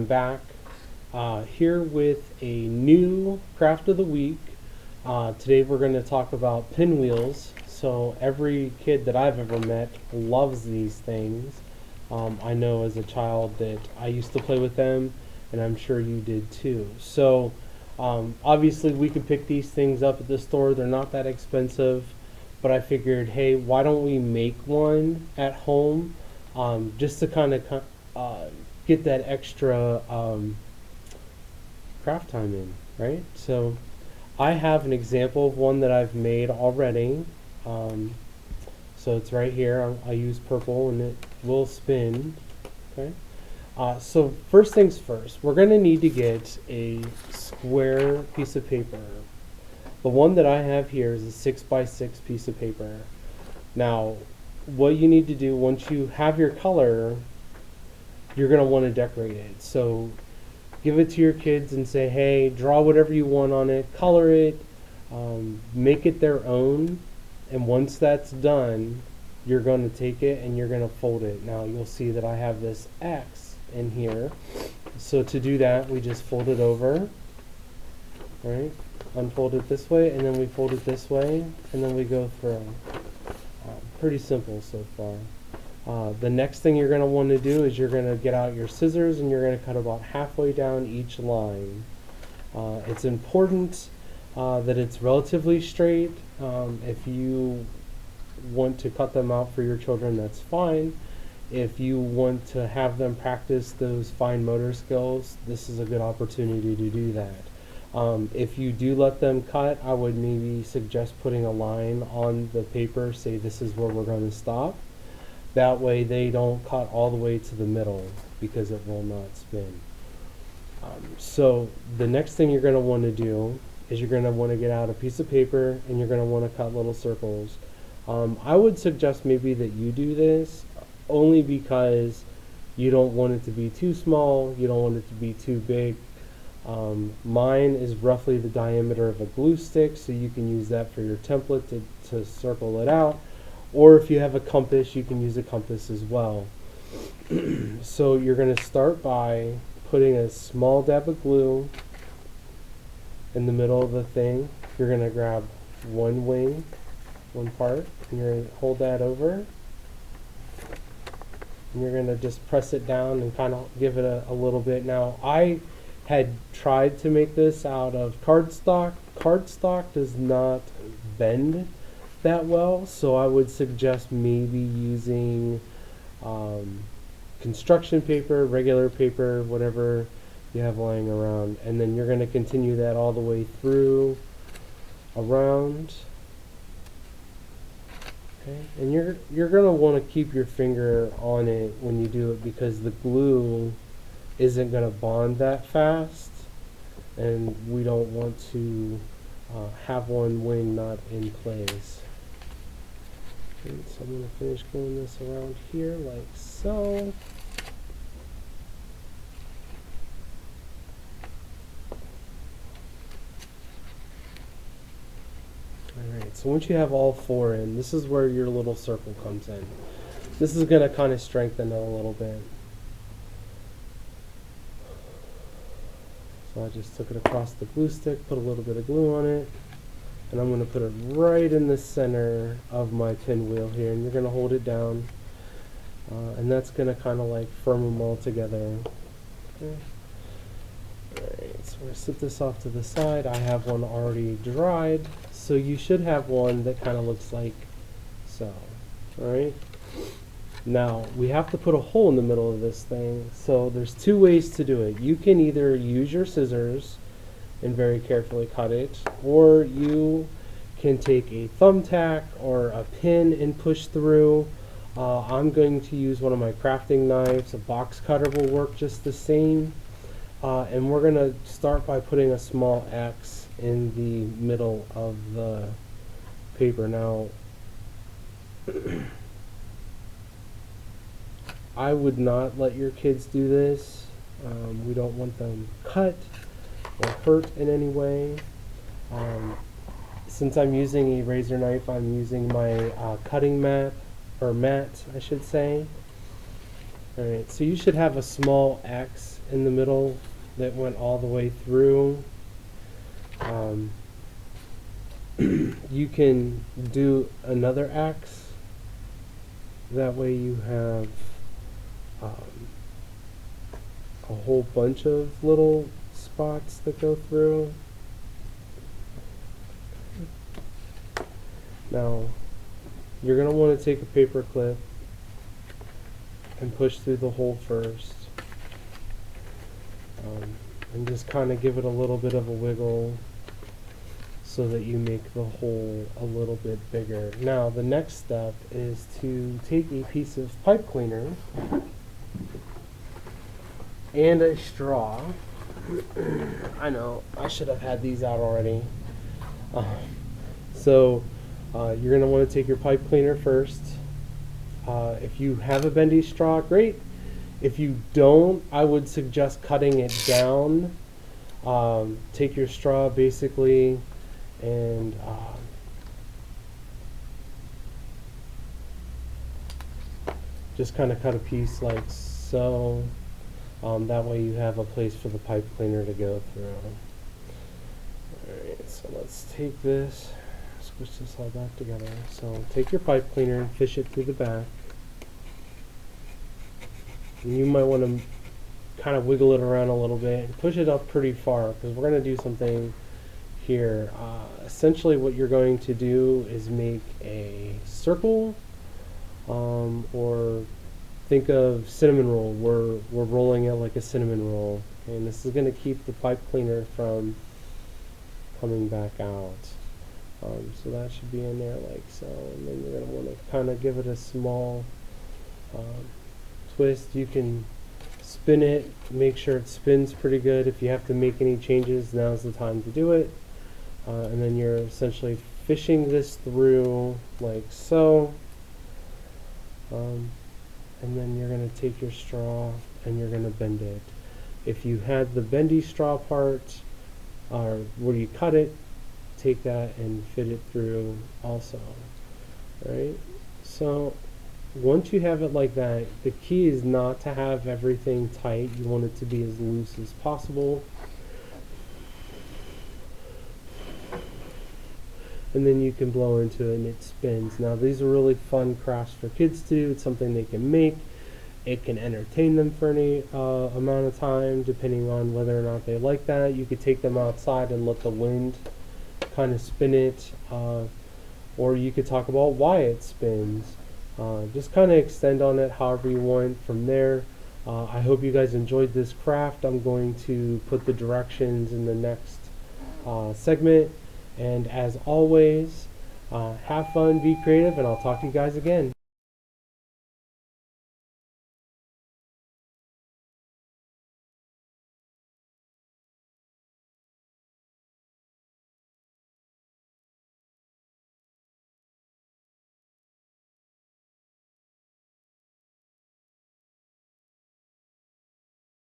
I'm back here with a new craft of the week. Today we're going to talk about pinwheels. So every kid that I've ever met loves these things. I know as a child that I used to play with them, and I'm sure you did too. So obviously we could pick these things up at the store. They're not that expensive, but I figured, hey, why don't we make one at home, just to kind of get that extra craft time in, right? So I have an example of one that I've made already. So it's right here. I use purple and it will spin. Okay. So first things first, we're going to need to get a square piece of paper. The one that I have here is a 6x6 piece of paper. Now, what you need to do once you have your color, you're going to want to decorate it. So give it to your kids and say, hey, draw whatever you want on it, color it, make it their own. And once that's done, you're going to take it and you're going to fold it. Now you'll see that I have this X in here. So to do that, we just fold it over, right? Unfold it this way, and then we fold it this way, and then we go through. Pretty simple so far. The next thing you're going to want to do is you're going to get out your scissors and you're going to cut about halfway down each line. It's important that it's relatively straight. If you want to cut them out for your children, that's fine. If you want to have them practice those fine motor skills, this is a good opportunity to do that. If you do let them cut, I would maybe suggest putting a line on the paper, say this is where we're going to stop. That way they don't cut all the way to the middle because it will not spin. So the next thing you're going to want to do is you're going to want to get out a piece of paper and you're going to want to cut little circles. I would suggest maybe that you do this only because you don't want it to be too small, you don't want it to be too big. Mine is roughly the diameter of a glue stick, so you can use that for your template to circle it out. Or if you have a compass, you can use a compass as well. So you're going to start by putting a small dab of glue in the middle of the thing. You're going to grab one wing, one part, and you're going to hold that over. And you're going to just press it down and kind of give it a little bit. Now, I had tried to make this out of cardstock. Cardstock does not bend that well, so I would suggest maybe using construction paper, regular paper, whatever you have lying around. And then you're going to continue that all the way through, around. Okay. And you're going to want to keep your finger on it when you do it because the glue isn't going to bond that fast, and we don't want to have one wing not in place. Okay, so I'm going to finish going this around here like so. Alright, so once you have all four in, this is where your little circle comes in. This is going to kind of strengthen it a little bit. So I just took it across the glue stick, put a little bit of glue on it, and I'm going to put it right in the center of my pinwheel here, and you're going to hold it down, and that's going to kind of like firm them all together. Okay. Alright, so we're going to set this off to the side. I have one already dried, so you should have one that kind of looks like so. Alright. Now, we have to put a hole in the middle of this thing, so there's two ways to do it. You can either use your scissors and very carefully cut it, or you can take a thumbtack or a pin and push through. I'm going to use one of my crafting knives. A box cutter will work just the same. And we're going to start by putting a small X in the middle of the paper. Now, I would not let your kids do this. We don't want them cut or hurt in any way. Since I'm using a razor knife, I'm using my cutting mat, or mat I should say. Alright, so you should have a small X in the middle that went all the way through. You can do another X. That way you have a whole bunch of little spots that go through. Now, you're going to want to take a paper clip and push through the hole first. And just kind of give it a little bit of a wiggle so that you make the hole a little bit bigger. Now, the next step is to take a piece of pipe cleaner and a straw. I know, I should have had these out already. You're going to want to take your pipe cleaner first. If you have a bendy straw, great. If you don't, I would suggest cutting it down. Take your straw basically and just kind of cut a piece like so. That way you have a place for the pipe cleaner to go through. Alright, so let's take this, switch this all back together. So take your pipe cleaner and fish it through the back. And you might want to kind of wiggle it around a little bit and push it up pretty far because we're going to do something here. Essentially what you're going to do is make a circle, or think of cinnamon roll. We're rolling it like a cinnamon roll, okay? And this is going to keep the pipe cleaner from coming back out. So that should be in there like so, and then you're going to want to kind of give it a small twist. You can spin it, make sure it spins pretty good. If you have to make any changes, now's the time to do it. And then you're essentially fishing this through like so. And then you're going to take your straw and you're going to bend it. If you had the bendy straw part, or where you cut it, take that and fit it through also. Right? So once you have it like that, the key is not to have everything tight. You want it to be as loose as possible. And then you can blow into it and it spins. Now these are really fun crafts for kids to do. It's something they can make. It can entertain them for any amount of time, depending on whether or not they like that. You could take them outside and let the wind kind of spin it, or you could talk about why it spins. Just kind of extend on it however you want from there. I hope you guys enjoyed this craft. I'm going to put the directions in the next segment. And as always, have fun, be creative, and I'll talk to you guys again.